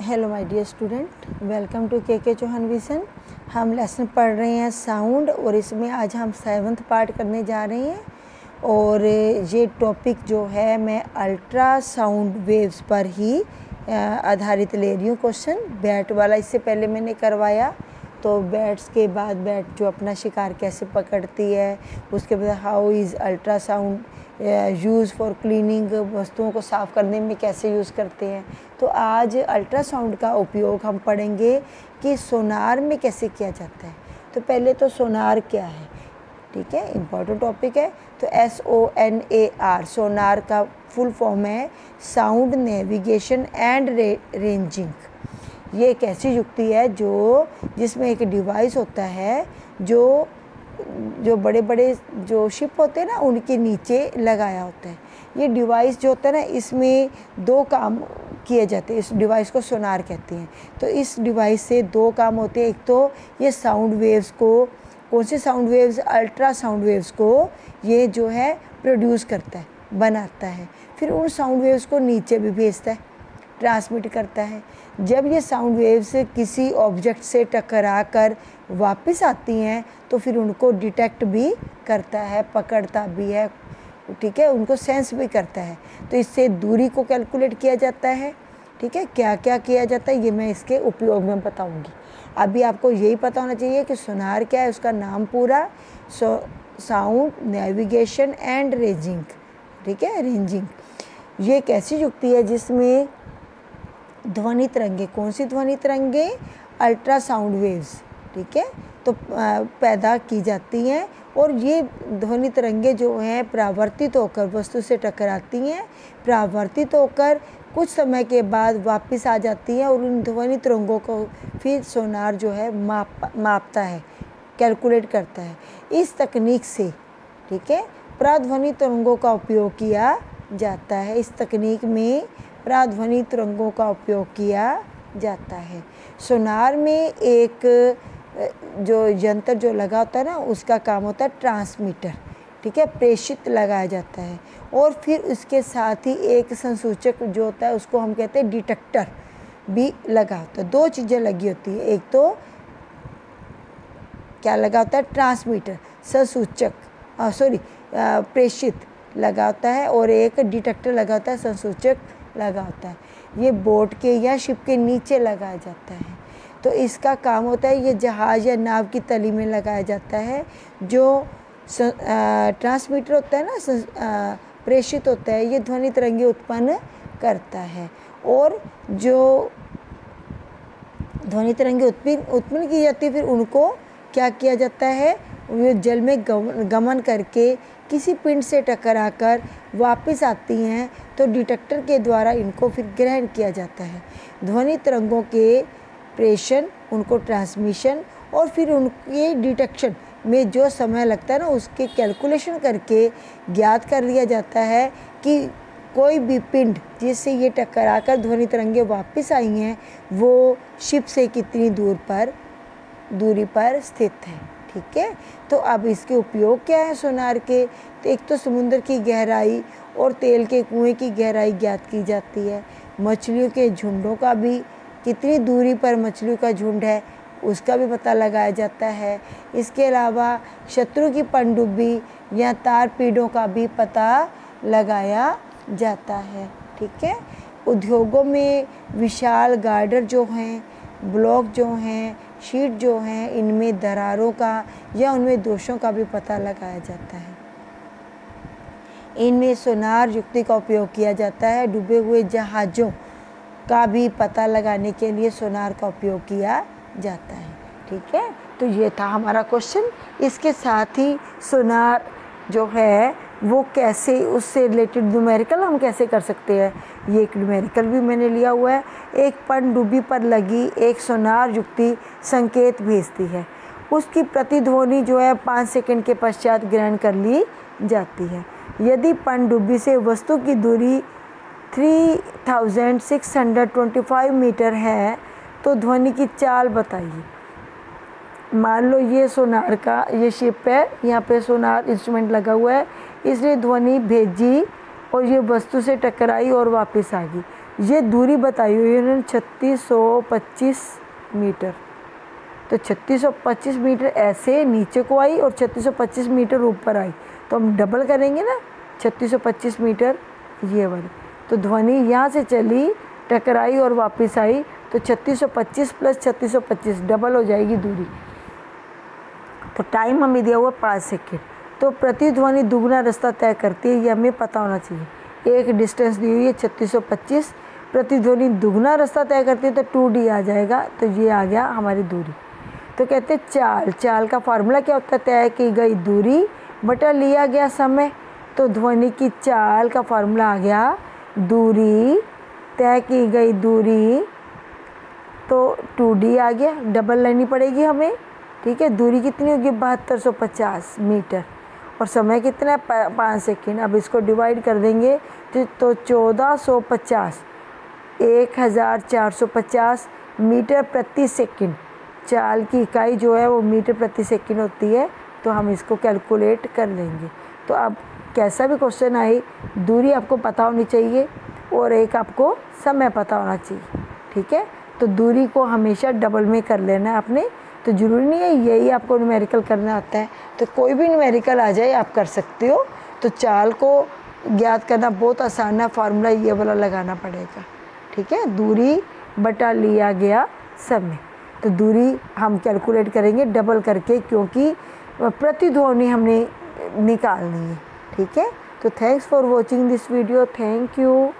Hello my dear student, welcome to K Chauhan vision. हम lesson पढ़ रहे हैं साउंड और इसमें आज हम 7th पार्ट करने जा रहे हैं। और ये टॉपिक जो है मैं अल्ट्रासाउंड वेव्स पर ही आधारित ले रही हूँ। क्वेश्चन बैट वाला इससे पहले मैंने करवाया, तो बैट्स के बाद बैट जो अपना शिकार कैसे पकड़ती है, उसके बाद how is ultrasound use for cleaning, वस्तुओं को साफ़ करने में कैसे यूज़ करते हैं। तो आज अल्ट्रासाउंड का उपयोग हम पढ़ेंगे कि सोनार में कैसे किया जाता है। तो पहले तो सोनार क्या है, ठीक है, इम्पॉर्टेंट टॉपिक है। तो SONAR सोनार का फुल फॉर्म है साउंड नेविगेशन एंड रेंजिंग। ये एक ऐसी युक्ति है जिसमें एक डिवाइस होता है जो बड़े बड़े जो शिप होते हैं ना, उनके नीचे लगाया होता है। ये डिवाइस जो होता है ना, इसमें दो काम किए जाते हैं। इस डिवाइस को सोनार कहते हैं। तो इस डिवाइस से दो काम होते हैं। एक तो ये साउंड वेव्स को, कौन से साउंड वेव्स, अल्ट्रासाउंड वेव्स को ये जो है प्रोड्यूस करता है, बनाता है। फिर उन साउंड वेव्स को नीचे भी भेजता है, ट्रांसमिट करता है। जब ये साउंड वेव्स किसी ऑब्जेक्ट से टकरा कर वापस आती हैं तो फिर उनको डिटेक्ट भी करता है, पकड़ता भी है, ठीक है, उनको सेंस भी करता है। तो इससे दूरी को कैलकुलेट किया जाता है, ठीक है। क्या क्या किया जाता है ये मैं इसके उपयोग में बताऊंगी। अभी आपको यही पता होना चाहिए कि सोनार क्या है, उसका नाम पूरा साउंड नेविगेशन एंड रेंजिंग, ठीक है, रेंजिंग। ये एक ऐसी युक्ति है जिसमें ध्वनि तरंगे, कौन सी ध्वनि तरंगे, अल्ट्रासाउंड वेव्स, ठीक है, तो पैदा की जाती हैं। और ये ध्वनि तरंगे जो हैं परावर्तित होकर वस्तु से टकराती हैं, परावर्तित होकर कुछ समय के बाद वापस आ जाती हैं और उन ध्वनि तरंगों को फिर सोनार जो है मापता है, कैलकुलेट करता है। इस तकनीक से, ठीक है, पराध्वनि तरंगों का उपयोग किया जाता है। इस तकनीक में पराध्वनि तरंगों का उपयोग किया जाता है। सोनार में एक जो यंत्र जो लगा होता है ना, उसका काम होता है ट्रांसमीटर, ठीक है, प्रेषित लगाया जाता है। और फिर उसके साथ ही एक संसूचक जो होता है उसको हम कहते हैं डिटेक्टर भी लगा होता है। दो चीज़ें लगी होती है, एक तो क्या लगा होता है, ट्रांसमीटर, संसूचक, प्रेषित लगा होता है, और एक डिटेक्टर लगा होता है, संसूचक लगा होता है। ये बोट के या शिप के नीचे लगाया जाता है। तो इसका काम होता है, ये जहाज़ या नाव की तली में लगाया जाता है। जो ट्रांसमीटर होता है ना, प्रेषित होता है, ये ध्वनि तरंगे उत्पन्न करता है। और जो ध्वनि तरंगे उत्पन्न की जाती है, फिर उनको क्या किया जाता है, वो जल में गमन करके किसी पिंड से टकराकर वापस आती हैं, तो डिटेक्टर के द्वारा इनको फिर ग्रहण किया जाता है। ध्वनि तरंगों के प्रेषण, उनको ट्रांसमिशन और फिर उनके डिटेक्शन में जो समय लगता है ना, उसके कैलकुलेशन करके ज्ञात कर लिया जाता है कि कोई भी पिंड जिससे ये टकराकर ध्वनि तरंगे वापस आई हैं वो शिप से कितनी दूरी पर स्थित है, ठीक है। तो अब इसके उपयोग क्या है सोनार के, तो एक तो समुद्र की गहराई और तेल के कुएं की गहराई ज्ञात की जाती है। मछलियों के झुंडों का भी, कितनी दूरी पर मछलियों का झुंड है उसका भी पता लगाया जाता है। इसके अलावा शत्रु की पनडुब्बी या तारपीडों का भी पता लगाया जाता है, ठीक है। उद्योगों में विशाल गार्डर जो हैं, ब्लॉक जो हैं, शीट जो हैं, इनमें दरारों का या उनमें दोषों का भी पता लगाया जाता है। इनमें सोनार युक्ति का उपयोग किया जाता है। डूबे हुए जहाज़ों का भी पता लगाने के लिए सोनार का उपयोग किया जाता है, ठीक है। तो ये था हमारा क्वेश्चन। इसके साथ ही सोनार जो है वो कैसे, उससे रिलेटेड न्यूमेरिकल हम कैसे कर सकते हैं, ये एक न्यूमेरिकल भी मैंने लिया हुआ है। एक पनडुब्बी पर लगी एक सोनार युक्ति संकेत भेजती है, उसकी प्रतिध्वनि जो है 5 सेकंड के पश्चात ग्रहण कर ली जाती है। यदि पनडुब्बी से वस्तु की दूरी 3625 मीटर है तो ध्वनि की चाल बताइए। मान लो ये सोनार का ये शिप है, यहाँ पे सोनार इंस्ट्रूमेंट लगा हुआ है, इसने ध्वनि भेजी और ये वस्तु से टकराई और वापस आ गई। ये दूरी बताई हुई है उन्होंने 3625 मीटर। तो 3625 मीटर ऐसे नीचे को आई और 3625 मीटर ऊपर आई, तो हम डबल करेंगे ना 3625 मीटर ये वाली। तो ध्वनि यहाँ से चली, टकराई और वापस आई, तो 3625 प्लस 3625 डबल हो जाएगी दूरी। तो टाइम हमें दिया हुआ 5 सेकेंड। तो प्रतिध्वनि दुगना रास्ता तय करती है, ये हमें पता होना चाहिए। एक डिस्टेंस दी हुई है 3625, प्रतिध्वनि दुगना रास्ता तय करती है तो 2d आ जाएगा। तो ये आ गया हमारी दूरी। तो कहते हैं चाल, चाल का फार्मूला क्या होता है? तय की गई दूरी बटा लिया गया समय। तो ध्वनि की चाल का फार्मूला आ गया दूरी, तय की गई दूरी, तो 2d आ गया, डबल लेनी पड़ेगी हमें। ठीक है, दूरी कितनी होगी? 7250 मीटर और समय कितना है? 5 सेकेंड। अब इसको डिवाइड कर देंगे तो 1450, 1450 मीटर प्रति सेकंड। चाल की इकाई जो है वो मीटर प्रति सेकंड होती है, तो हम इसको कैलकुलेट कर लेंगे। तो अब कैसा भी क्वेश्चन आए, दूरी आपको पता होनी चाहिए और एक आपको समय पता होना चाहिए। ठीक है, तो दूरी को हमेशा डबल में कर लेना है आपने। तो ज़रूरी नहीं है यही आपको न्यूमेरिकल करना आता है, तो कोई भी न्यूमेरिकल आ जाए आप कर सकते हो। तो चाल को ज्ञात करना बहुत आसान है, फार्मूला ये वाला लगाना पड़ेगा। ठीक है, दूरी बटा लिया गया समय। तो दूरी हम कैलकुलेट करेंगे डबल करके, क्योंकि प्रतिध्वनि हमने निकालनी है। ठीक है, तो thanks for watching this video, thank you.